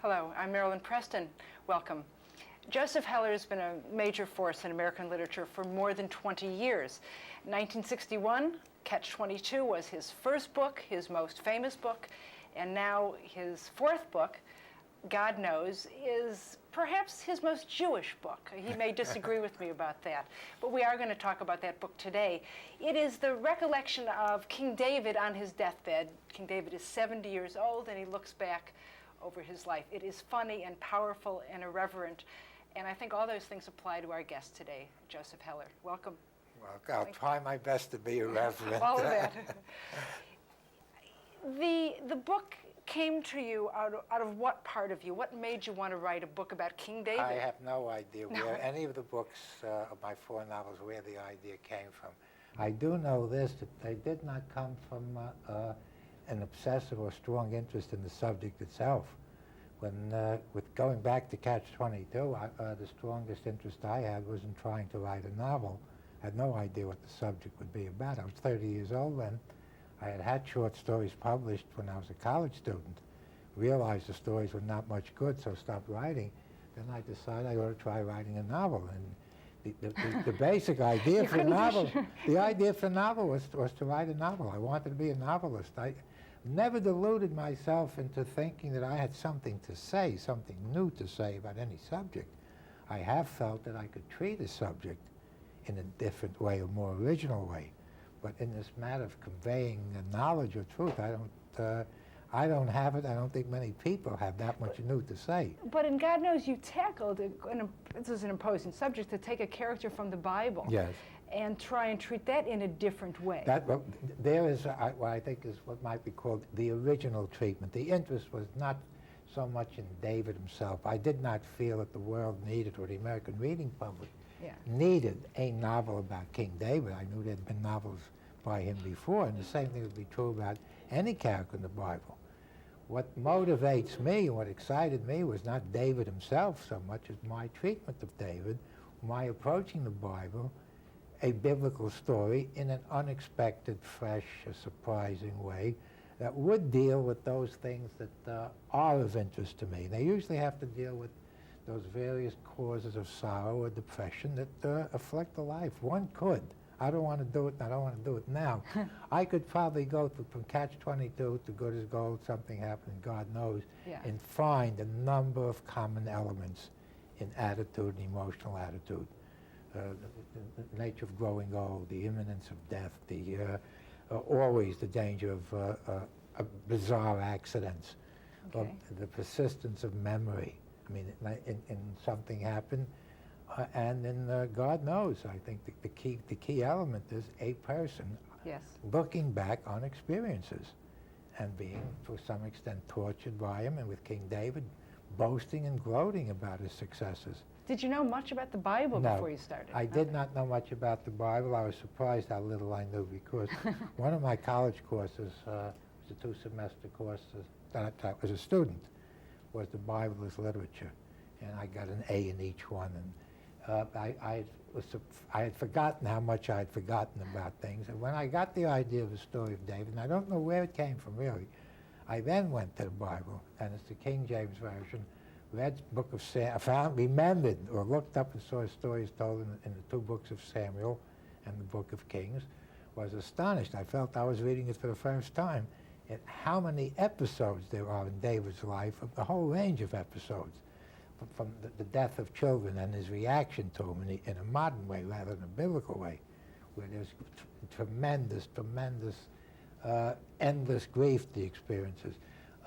Hello, I'm Marilynn Preston. Welcome. Joseph Heller has been a major force in American literature for more than 20 years. In 1961, Catch-22 was his first book, his most famous book, and now his fourth book, God Knows, is perhaps his most Jewish book. He may disagree with me about that, but we are going to talk about that book today. It is the recollection of King David on his deathbed. King David is 70 years old, and he looks back over his life. It is funny and powerful and irreverent, and I think all those things apply to our guest today, Joseph Heller. Welcome. Well, I'll try my best to be irreverent. All of that. The book came to you out of what part of you? What made you want to write a book about King David? I have no idea where any of the books of my four novels, where the idea came from. I do know this, that they did not come from an obsessive or strong interest in the subject itself. When, with going back to Catch-22, the strongest interest I had was in trying to write a novel. I had no idea what the subject would be about. I was 30 years old then. I had had short stories published when I was a college student. Realized the stories were not much good, so stopped writing. Then I decided I ought to try writing a novel. And the basic idea for a novel, the idea for a novel was to write a novel. I wanted to be a novelist. I never deluded myself into thinking that I had something to say, something new to say about any subject. I have felt that I could treat a subject in a different way, a more original way. But in this matter of conveying knowledge or truth, I don't have it. I don't think many people have that much new to say. But in God Knows, you tackled, this is an imposing subject, to take a character from the Bible. Yes. And try and treat that in a different way. Well, there is what I think is what might be called the original treatment. The interest was not so much in David himself. I did not feel that the world needed, or the American reading public needed, a novel about King David. I knew there had been novels by him before, and the same thing would be true about any character in the Bible. What motivates me, what excited me, was not David himself so much as my treatment of David, my approaching the Bible, a biblical story, in an unexpected, fresh, surprising way that would deal with those things that are of interest to me. They usually have to deal with those various causes of sorrow or depression that afflict the life. One could. I don't want to do it, and I don't want to do it now. I could probably go from Catch-22 to Good as Gold, Something Happened, God Knows, and find a number of common elements in attitude and emotional attitude. The nature of growing old, the imminence of death, always the danger of bizarre accidents, the persistence of memory. I mean, in Something Happened, and in God Knows, I think the key element is a person looking back on experiences and being, to some extent, tortured by him, and with King David boasting and gloating about his successes. Did you know much about the Bible before you started? I did not know much about the Bible. I was surprised how little I knew, because one of my college courses, was a two-semester course that I was a student, was the Bible as literature, and I got an A in each one. And I had forgotten how much I had forgotten about things. And when I got the idea of the story of David, and I don't know where it came from really, I then went to the Bible, and it's the King James Version, read the book of Samuel, remembered or looked up and saw stories told in the two books of Samuel and the book of Kings, was astonished. I felt I was reading it for the first time, and how many episodes there are in David's life, of the whole range of episodes, from the death of children and his reaction to them in a modern way rather than a biblical way, where there's tremendous, endless grief he experiences.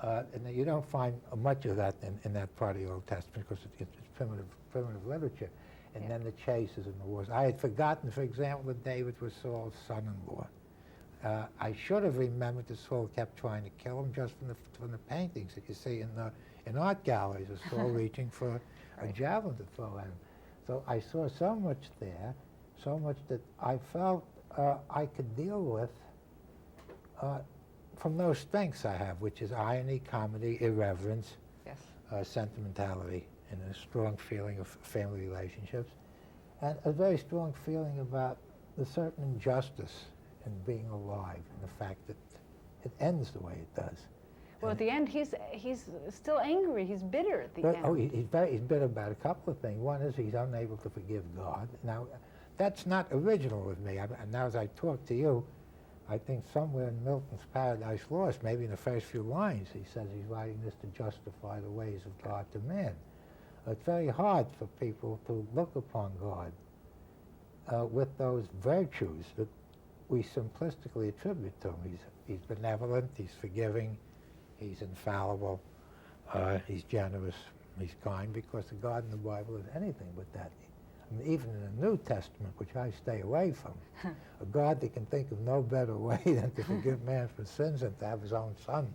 And you don't find much of that in that part of the Old Testament, because it's primitive literature. And then the chases and the wars. I had forgotten, for example, that David was Saul's son-in-law. I should have remembered that Saul kept trying to kill him just from the paintings that you see in art galleries of Saul reaching for a javelin to throw at him. So I saw so much there, so much that I felt I could deal with from those strengths I have, which is irony, comedy, irreverence, sentimentality, and a strong feeling of family relationships, and a very strong feeling about the certain injustice in being alive, and the fact that it ends the way it does. Well, at the end, he's still angry. He's bitter at the end. Oh, he's bitter about a couple of things. One is he's unable to forgive God. Now, that's not original with me. And now as I talk to you, I think somewhere in Milton's Paradise Lost, maybe in the first few lines, he says he's writing this to justify the ways of God to man. It's very hard for people to look upon God with those virtues that we simplistically attribute to him. He's benevolent, he's forgiving, he's infallible, he's generous, he's kind, because the God in the Bible is anything but that. I mean, even in the New Testament, which I stay away from, a God that can think of no better way than to forgive man for sins and to have his own son.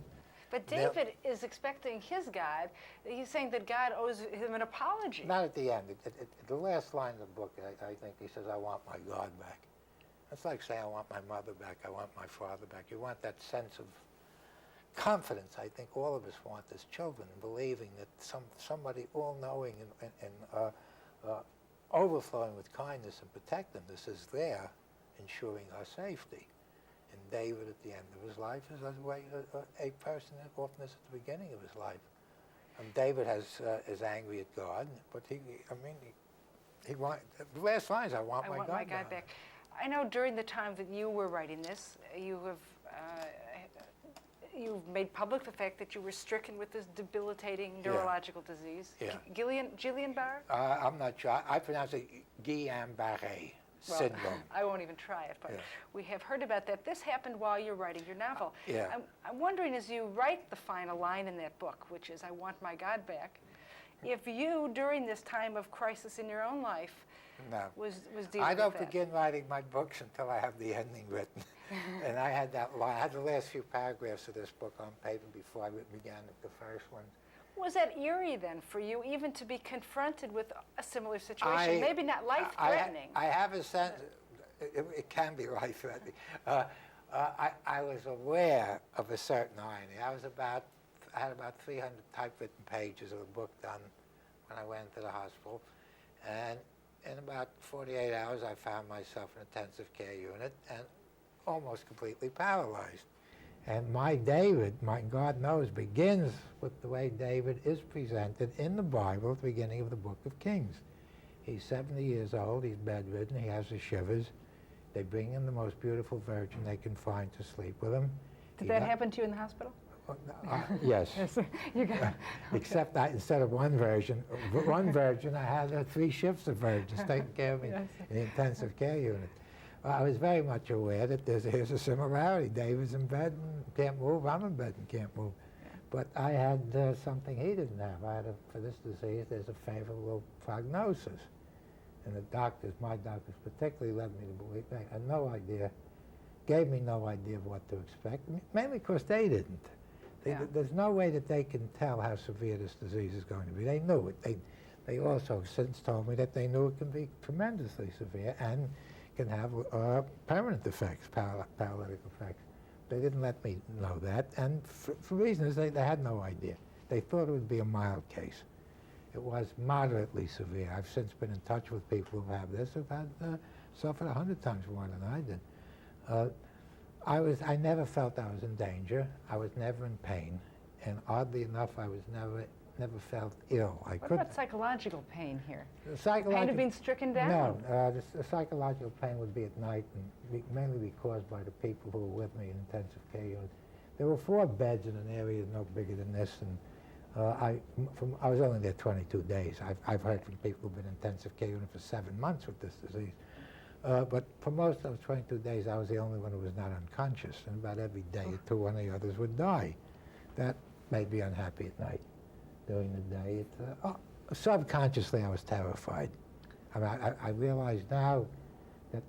But David is expecting his God. He's saying that God owes him an apology. Not at the end. The last line of the book, I think he says, I want my God back. That's like saying, I want my mother back, I want my father back. You want that sense of confidence, I think all of us want as children, believing that somebody all-knowing and overflowing with kindness and protectiveness is there, ensuring our safety. And David, at the end of his life, is a person that often is at the beginning of his life. And David is angry at God, but he wants, the last line is, I want my God back. I know during the time that you were writing this, you've made public the fact that you were stricken with this debilitating neurological disease. Yeah. Guillain-Barré? I'm not sure. I pronounce it Guillain-Barré syndrome. I won't even try it, but we have heard about that. This happened while you're writing your novel. I'm wondering, as you write the final line in that book, which is, I want my God back, if you, during this time of crisis in your own life, was dealing I don't with that. begin writing my books until I have the ending written. And I had that line, I had the last few paragraphs of this book on paper before I began the first one. Was that eerie then for you, even to be confronted with a similar situation? Maybe not life-threatening. I have a sense, it can be life-threatening. I was aware of a certain irony. I had about 300 typewritten pages of the book done when I went to the hospital. And in about 48 hours, I found myself in an intensive care unit and almost completely paralyzed. And my David, my God knows, begins with the way David is presented in the Bible at the beginning of the book of Kings. He's 70 years old, he's bedridden, he has the shivers. They bring him the most beautiful virgin they can find to sleep with him. Did that happen to you in the hospital? Yes. Except that instead of one virgin, I had 3 shifts of virgins taking care of me in the intensive care unit. I was very much aware that here's a similarity. David's in bed and can't move. I'm in bed and can't move. But I had something he didn't have. For this disease, there's a favorable prognosis. And my doctors particularly led me to believe, I had no idea, gave me no idea of what to expect, mainly because they didn't. There's no way that they can tell how severe this disease is going to be. They knew it. They also since told me that they knew it can be tremendously severe and can have permanent effects, paralytic effects. They didn't let me know that, and for reasons they had no idea. They thought it would be a mild case. It was moderately severe. I've since been in touch with people who have this, who've had suffered 100 times more than I did. I never felt I was in danger. I was never in pain, and oddly enough, I was never felt ill. What about psychological pain here? The pain of being stricken down? No, the psychological pain would be at night, and mainly be caused by the people who were with me in intensive care units. There were 4 beds in an area no bigger than this, and I was only there 22 days. I've heard from people who've been in intensive care unit for 7 months with this disease. But for most of those 22 days, I was the only one who was not unconscious, and about every day or 2, one of the others would die. That made me unhappy at night. During the day, subconsciously I was terrified. I mean, I realize now that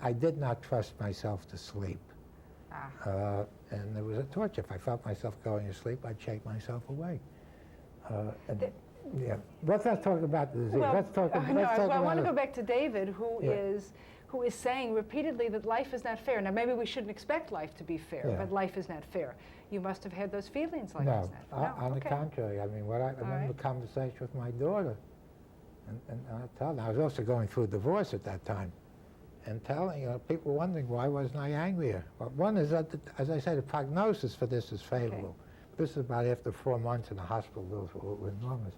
I did not trust myself to sleep. And there was a torture. If I felt myself going to sleep, I'd shake myself away. Let's not talk about the disease. I want to go back to David, who is saying repeatedly that life is not fair. Now, maybe we shouldn't expect life to be fair, but life is not fair. You must have had those feelings like this. No, on the contrary. I mean, I remember the conversation with my daughter, and I told her, I was also going through a divorce at that time, and telling, people wondering why wasn't I angrier. Well, one is that, as I say, the prognosis for this is favorable. Okay. This is about after 4 months in the hospital, bills were enormous.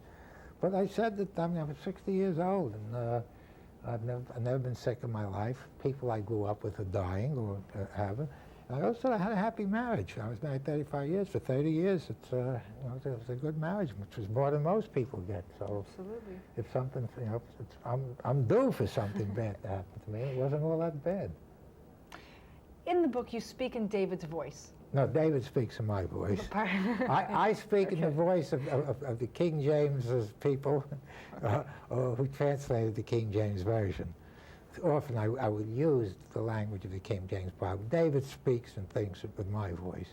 But I said that, I was 60 years old, and I've never been sick in my life. People I grew up with are dying or haven't. And I also had a happy marriage. I was married 35 years. For 30 years, it was a good marriage, which was more than most people get. So absolutely. If something, I'm due for something bad to happen to me. It wasn't all that bad. In the book, you speak in David's voice. No, David speaks in my voice. I speak in the voice of the King James people who translated the King James Version. Often I would use the language of the King James Bible. David speaks and thinks with my voice.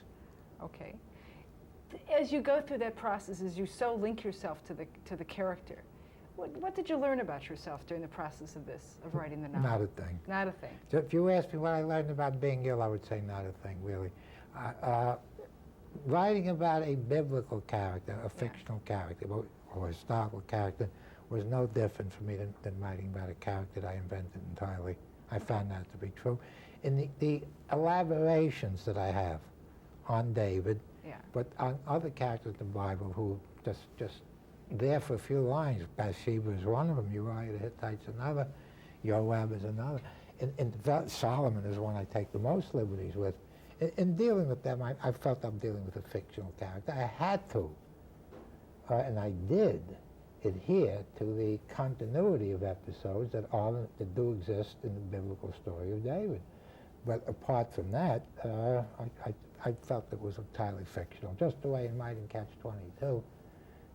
Okay. As you go through that process, as you so link yourself to the character, what did you learn about yourself during the process of writing the novel? Not a thing. Not a thing. So if you asked me what I learned about being ill, I would say not a thing, really. Writing about a biblical character, a fictional character, or a historical character, was no different for me than writing about a character that I invented entirely. I found that to be true. In the elaborations that I have on David, but on other characters in the Bible who just there for a few lines. Bathsheba is one of them, Uriah the Hittite's another, Joab is another. And Solomon is one I take the most liberties with. In dealing with them, I felt I'm dealing with a fictional character. I had to, and I did, adhere to the continuity of episodes that do exist in the biblical story of David. But apart from that, I felt it was entirely fictional, just the way in writing Catch-22,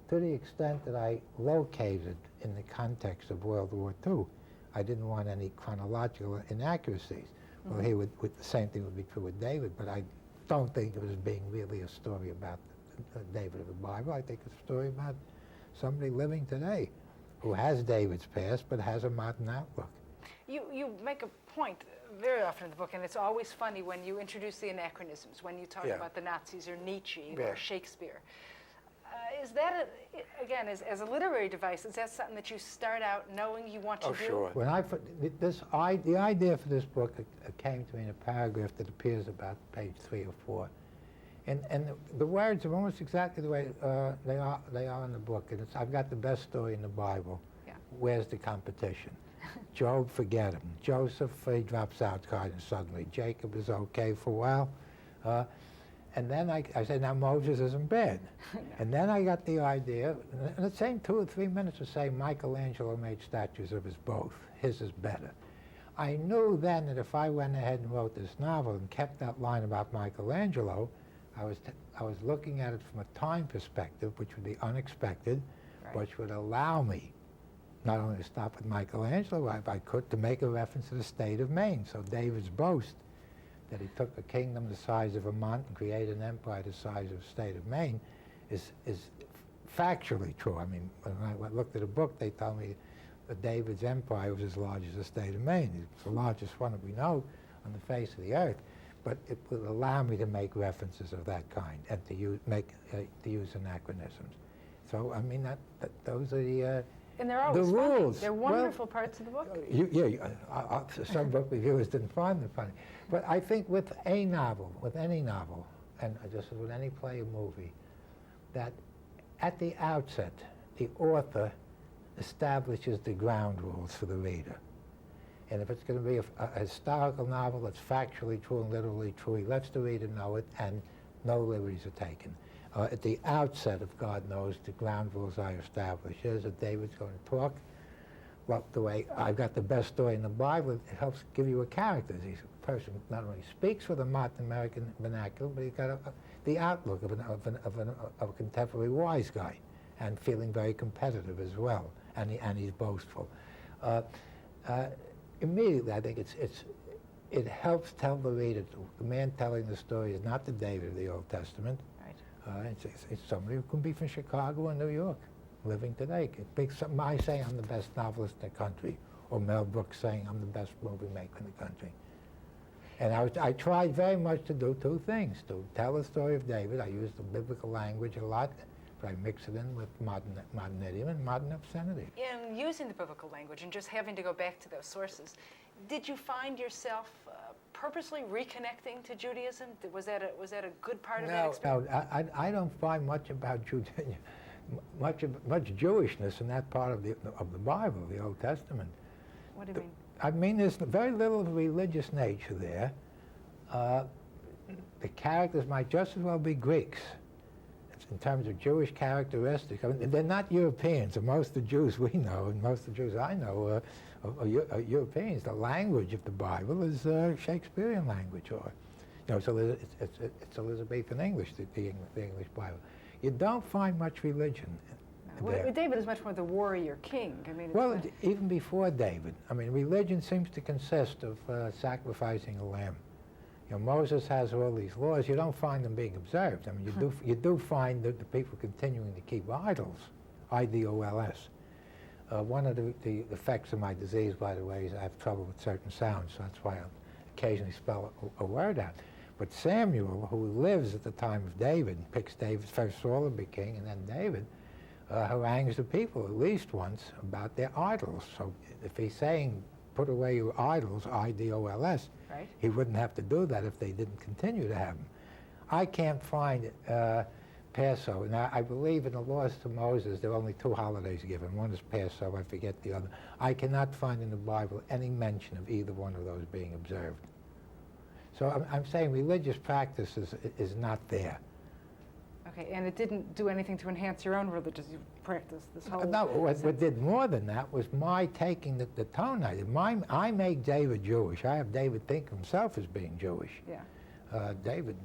to the extent that I located in the context of World War II. I didn't want any chronological inaccuracies. Well, here the same thing would be true with David, but I don't think it was being really a story about David of the Bible. I think it's a story about somebody living today who has David's past but has a modern outlook. You make a point very often in the book, and it's always funny when you introduce the anachronisms, when you talk about the Nazis or Nietzsche or Shakespeare. Is that, again, as a literary device, is that something that you start out knowing you want to do? Oh, sure. When the idea for this book came to me in a paragraph that appears about page 3 or 4. And the words are almost exactly the way they are in the book. And I've got the best story in the Bible. Yeah. Where's the competition? Job, forget him. Joseph, he drops out kind of suddenly. Jacob is okay for a while. And then I said, now Moses isn't bad. No. And then I got the idea, in the same 2 or 3 minutes of saying Michelangelo made statues of us both. His is better. I knew then that if I went ahead and wrote this novel and kept that line about Michelangelo, I was looking at it from a time perspective, which would be unexpected, which would allow me not only to stop at Michelangelo, if I could, to make a reference to the state of Maine. So David's boast that he took a kingdom the size of Vermont and created an empire the size of the state of Maine is factually true. I mean, when I looked at a book, they told me that David's empire was as large as the state of Maine. It's the largest one that we know on the face of the earth. But it will allow me to make references of that kind and to use anachronisms. So, I mean, those are the and they're always the funny. rules. They're wonderful parts of the book. Some book reviewers didn't find them funny. But I think with any novel, and just as with any play or movie, that at the outset, the author establishes the ground rules for the reader. And if it's going to be a historical novel that's factually true and literally true, he lets the reader know it, and no liberties are taken. At the outset of God Knows, the ground rules I establish is that David's going to talk. Well, the way I've got the best story in the Bible, it helps give you a character. He's a person who not only speaks with a modern American vernacular, but he's got the outlook of a contemporary wise guy, and feeling very competitive as well, and he's boastful. Immediately, I think it helps tell the reader the man telling the story is not the David of the Old Testament. Right. It's somebody who can be from Chicago and New York, living today. I say I'm the best novelist in the country, or Mel Brooks saying I'm the best movie maker in the country. And I tried very much to do 2 things: to tell the story of David. I used the biblical language a lot, but I mix it in with modern idiom and modern obscenity. In using the biblical language and just having to go back to those sources, did you find yourself purposely reconnecting to Judaism? Was that a good part of that experience? No, I don't find much about much Jewishness in that part of the Bible, the Old Testament. What do you mean? I mean, there's very little religious nature there. The characters might just as well be Greeks in terms of Jewish characteristics. I mean, they're not Europeans, and most of the Jews we know, and most of the Jews I know, are Europeans. The language of the Bible is Shakespearean language, or, you know, so it's Elizabethan English, the English Bible. You don't find much religion there. David is much more the warrior king. I mean, well, even before David, I mean, religion seems to consist of sacrificing a lamb. You know, Moses has all these laws. You don't find them being observed. I mean, you do find that the people continuing to keep idols, I-D-O-L-S. One of the effects of my disease, by the way, is I have trouble with certain sounds, so that's why I occasionally spell a word out. But Samuel, who lives at the time of David, picks David, first Saul to be king, and then David, harangues the people at least once about their idols. So if he's saying, put away your idols, I-D-O-L-S, right, he wouldn't have to do that if they didn't continue to have them. I can't find Passover. Now, I believe in the laws to Moses, there are only 2 holidays given. One is Passover, I forget the other. I cannot find in the Bible any mention of either one of those being observed. So I'm saying religious practice is not there. Okay, and it didn't do anything to enhance your own religious practice, this whole... No, what did more than that was my taking the tone. I make David Jewish. I have David think of himself as being Jewish. Yeah. David,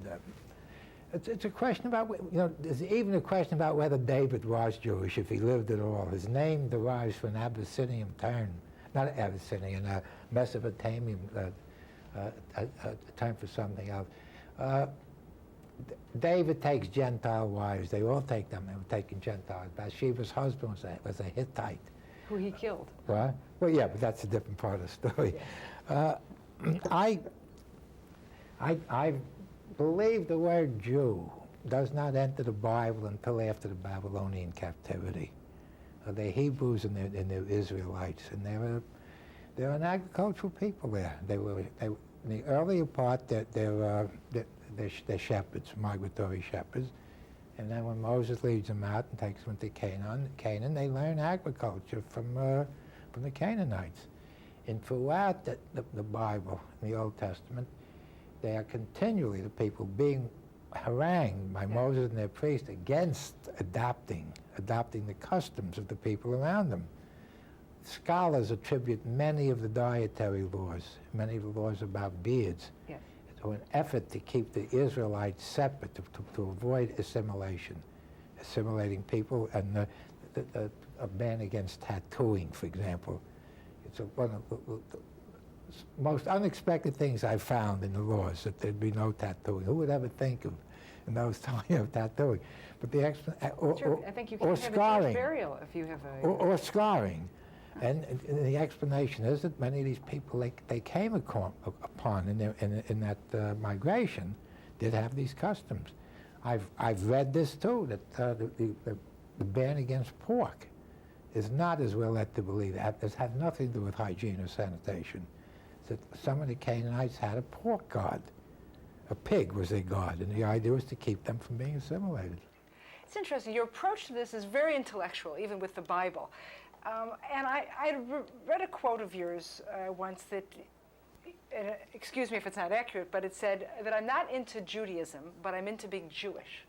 it's a question about, you know, there's even a question about whether David was Jewish, if he lived at all. His name derives from an Abyssinian term, not Abyssinian, Mesopotamian a term for something else. David takes Gentile wives. They all take them. They were taking Gentiles. Bathsheba's husband was a Hittite. Who he killed. Right? Well, yeah, but that's a different part of the story. Yeah. I believe the word Jew does not enter the Bible until after the Babylonian captivity. They're Hebrews and they're Israelites, and they're an agricultural people there. They in the earlier part, they're shepherds, migratory shepherds. And then when Moses leads them out and takes them to Canaan, they learn agriculture from the Canaanites. And throughout the Bible, in the Old Testament, they are continually, the people, being harangued by Moses and their priests against adopting the customs of the people around them. Scholars attribute many of the dietary laws, many of the laws about beards, to an effort to keep the Israelites separate, to avoid assimilating people, and a ban against tattooing, for example. It's one of the most unexpected things I found in the laws, that there'd be no tattooing. Who would ever think of, in those times, of tattooing? But the I think you can have scarring, a Jewish burial if you have a... Or scarring. And the explanation is that many of these people they came upon in that migration did have these customs. I've read this too, that the ban against pork is not, as we're led to believe. It's had nothing to do with hygiene or sanitation. That some of the Canaanites had a pork god. A pig was their god, and the idea was to keep them from being assimilated. It's interesting. Your approach to this is very intellectual, even with the Bible. And I read a quote of yours once that, excuse me if it's not accurate, but it said that I'm not into Judaism, but I'm into being Jewish.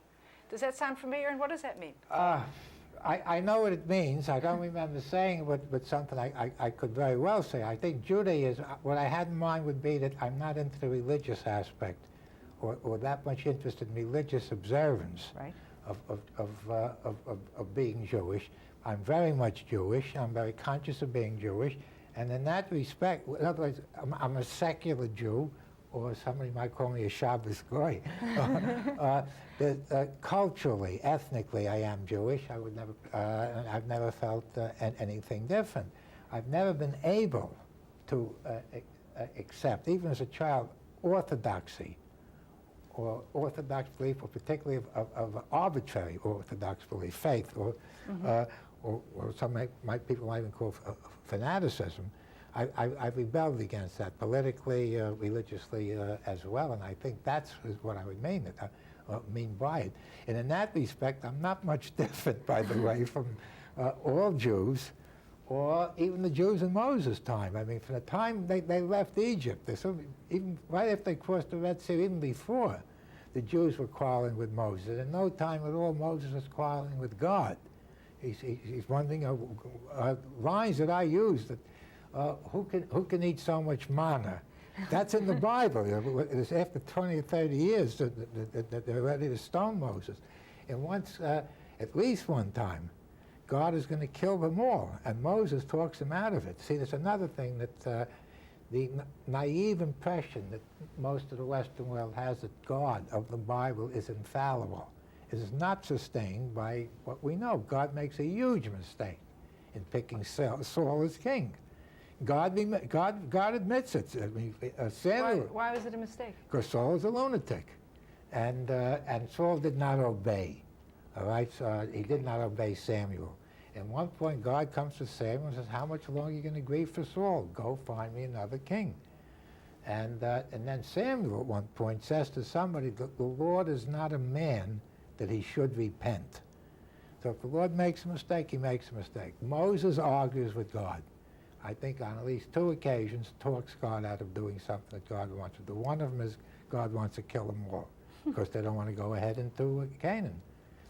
Does that sound familiar, and what does that mean? I know what it means. I don't remember saying it, but something I could very well say. I think Judaism, what I had in mind would be that I'm not into the religious aspect or that much interested in religious observance of being Jewish. I'm very much Jewish. I'm very conscious of being Jewish. And in that respect, in other words, I'm a secular Jew, or somebody might call me a Shabbos Goy. Culturally, ethnically, I am Jewish. I would never, I've never felt anything different. I've never been able to accept, even as a child, orthodoxy or Orthodox belief, or particularly of arbitrary Orthodox belief, faith, or some people might even call fanaticism. I rebelled against that politically, religiously as well, and I think that's what I would mean by it. And in that respect, I'm not much different, by the way, from all Jews, or even the Jews in Moses' time. I mean, from the time they left Egypt, even right after they crossed the Red Sea, even before, the Jews were quarreling with Moses. And in no time at all, Moses was quarreling with God. He's wondering lines that I use that who can eat so much manna? That's in the Bible. It's after 20 or 30 years that they're ready to stone Moses. And once, at least one time, God is going to kill them all, and Moses talks them out of it. See, there's another thing that the naive impression that most of the Western world has that God of the Bible is infallible is not sustained by what we know. God makes a huge mistake in picking Saul as king. God admits it. I mean, Samuel. Why was it a mistake? Because Saul is a lunatic, and Saul did not obey. All right, so he did not obey Samuel. At one point, God comes to Samuel and says, "How much longer are you going to grieve for Saul? Go find me another king." And then Samuel at one point says to somebody, "The Lord is not a man that he should repent." So if the Lord makes a mistake, he makes a mistake. Moses argues with God. I think on at least 2 occasions talks God out of doing something that God wants to do. One of them is God wants to kill them all because they don't want to go ahead into Canaan.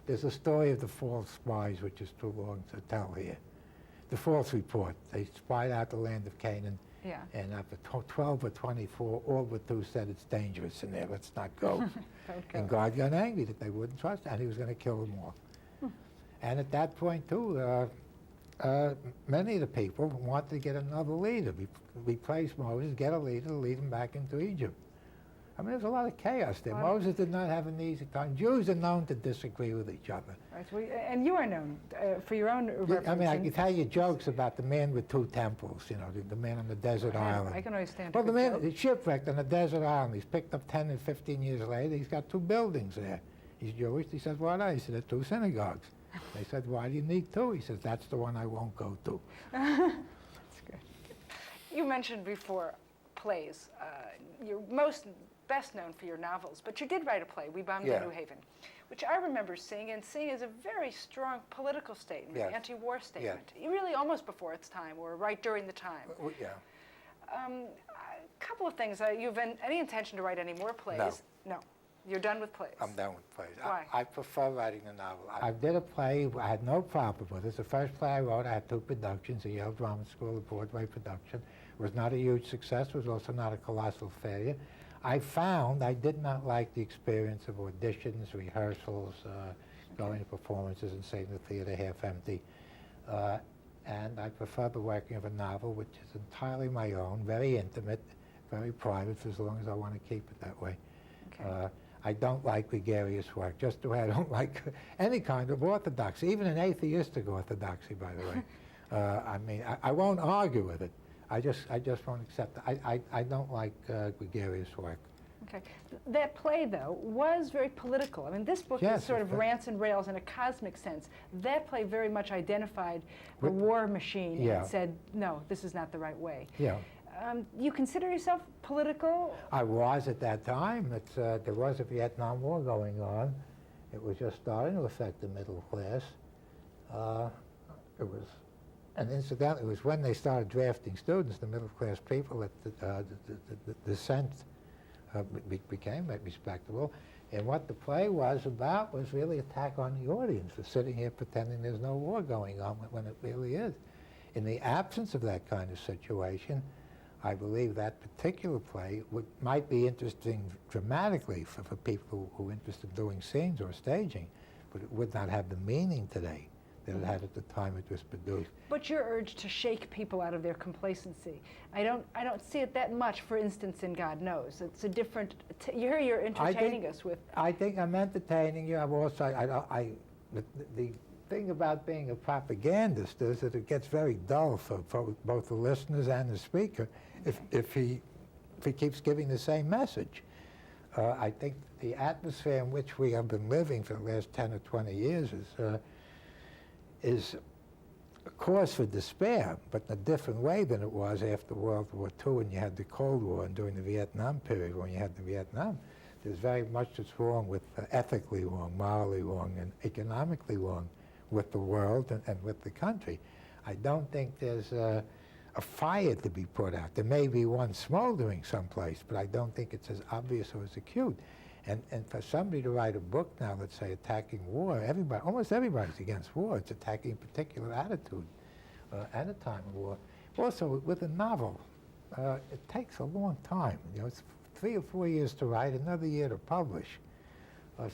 There's a story of the false spies, which is too long to tell here. The false report. They spied out the land of Canaan, and after 12 or 24, all but 2 said it's dangerous in there, let's not go. Don't go. And God got angry that they wouldn't trust, and he was going to kill them all. And at that point, too, many of the people wanted to get another leader, replace Moses, get a leader to lead them back into Egypt. I mean, there's a lot of chaos there. Moses did not have an easy time. Jews are known to disagree with each other. Right, so and you are known for your own reference. I mean, I can tell you jokes about the man with 2 temples, you know, the man on the desert island. I can understand. Well, the man is shipwrecked on a desert island. He's picked up 10 and 15 years later. He's got 2 buildings there. He's Jewish. He says, "What are they?" He said, "They're 2 synagogues." They said, "Why do you need 2?" He says, "That's the one I won't go to." That's good. You mentioned before plays. You're best known for your novels, but you did write a play, We Bombed New Haven, which I remember seeing as a very strong political statement, anti-war statement. Really almost before its time, or right during the time. A couple of things. You have any intention to write any more plays? No. You're done with plays? I'm done with plays. Why? I prefer writing a novel. I did a play. I had no problem with it. It's the first play I wrote. I had 2 productions, a Yale Drama School, a Broadway production. It was not a huge success. It was also not a colossal failure. I found I did not like the experience of auditions, rehearsals, going to performances and seeing the theater half empty. And I prefer the working of a novel, which is entirely my own, very intimate, very private, for as long as I want to keep it that way. Okay. I don't like gregarious work, just the way I don't like any kind of orthodoxy, even an atheistic orthodoxy, by the way. I mean, I won't argue with it. I just won't accept it. I don't like gregarious work. Okay. That play, though, was very political. I mean, this book is sort of rants and rails in a cosmic sense. That play very much identified the war machine and said, no, this is not the right way. Yeah. You consider yourself political? I was at that time. There was a Vietnam War going on. It was just starting to affect the middle class. And incidentally, it was when they started drafting students, the middle class people, that the dissent became respectable. And what the play was about was really attack on the audience for sitting here pretending there's no war going on when it really is. In the absence of that kind of situation, I believe that particular play might be interesting dramatically for people who are interested in doing scenes or staging, but it would not have the meaning today that it had at the time it was produced. But your urge to shake people out of their complacency, I don't see it that much, for instance, in God Knows. It's a different, you're entertaining us with. I think I'm entertaining you. I'm also, the thing about being a propagandist is that it gets very dull for both the listeners and the speaker if he keeps giving the same message. I think the atmosphere in which we have been living for the last 10 or 20 years is a cause for despair, but in a different way than it was after World War II when you had the Cold War and during the Vietnam period when you had the Vietnam. There's very much that's wrong with, ethically wrong, morally wrong, and economically wrong with the world and with the country. I don't think there's a fire to be put out. There may be one smoldering someplace, but I don't think it's as obvious or as acute. And for somebody to write a book now, let's say, attacking war, almost everybody's against war. It's attacking a particular attitude at a time of war. Also, with a novel, it takes a long time. You know, it's 3 or 4 years to write, another year to publish.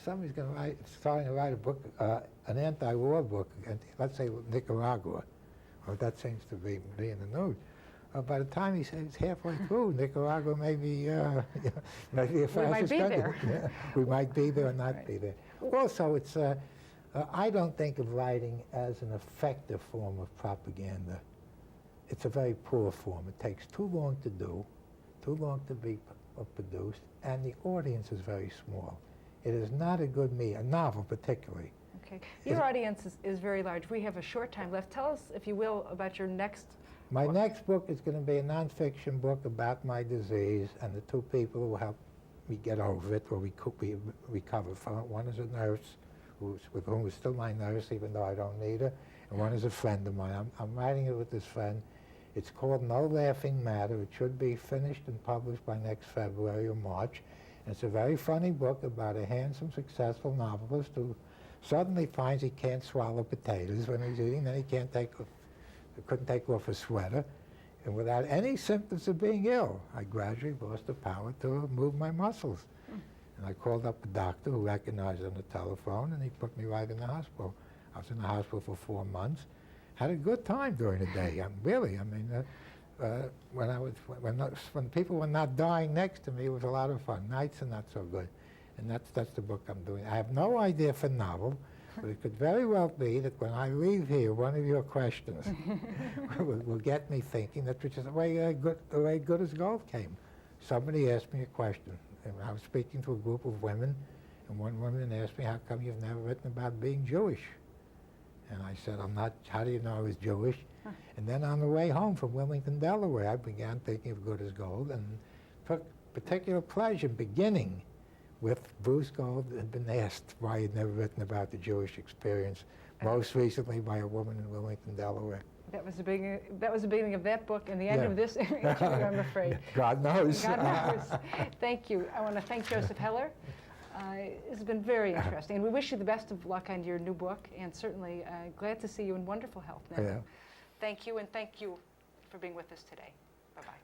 Somebody's starting to write a book, an anti-war book, let's say Nicaragua. Well, that seems to be in the news. By the time he's halfway through, Nicaragua may be maybe a fascist country. Yeah, we might be there or not be there. Also, it's I don't think of writing as an effective form of propaganda. It's a very poor form. It takes too long to do, too long to be produced, and the audience is very small. It is not a good a novel particularly. Okay. Your audience is very large. We have a short time left. Tell us, if you will, about your next My next book is going to be a nonfiction book about my disease and the 2 people who helped me get over it or recover from it. One is a nurse with whom is still my nurse, even though I don't need her, and one is a friend of mine. I'm writing it with this friend. It's called No Laughing Matter. It should be finished and published by next February or March. And it's a very funny book about a handsome, successful novelist who suddenly finds he can't swallow potatoes when he's eating, then he couldn't take off a sweater, and without any symptoms of being ill, I gradually lost the power to move my muscles. And I called up a doctor who recognized it on the telephone, and he put me right in the hospital. I was in the hospital for 4 months. Had a good time during the day. When people were not dying next to me, it was a lot of fun. Nights are not so good. And that's the book I'm doing. I have no idea for novel, but it could very well be that when I leave here, one of your questions will get me thinking, which is the way Good as Gold came. Somebody asked me a question, and I was speaking to a group of women, and one woman asked me, how come you've never written about being Jewish? And I said, I'm not, how do you know I was Jewish? And then on the way home from Wilmington, Delaware, I began thinking of Good as Gold, and took particular pleasure beginning with Bruce Gold had been asked why he'd never written about the Jewish experience, most recently by a woman in Wilmington, Delaware. That was the beginning of that book and the end of this interview, I'm afraid. God knows. God knows. Thank you. I want to thank Joseph Heller. It's been very interesting, and we wish you the best of luck on your new book, and certainly glad to see you in wonderful health now. Yeah. Thank you, and thank you for being with us today. Bye-bye.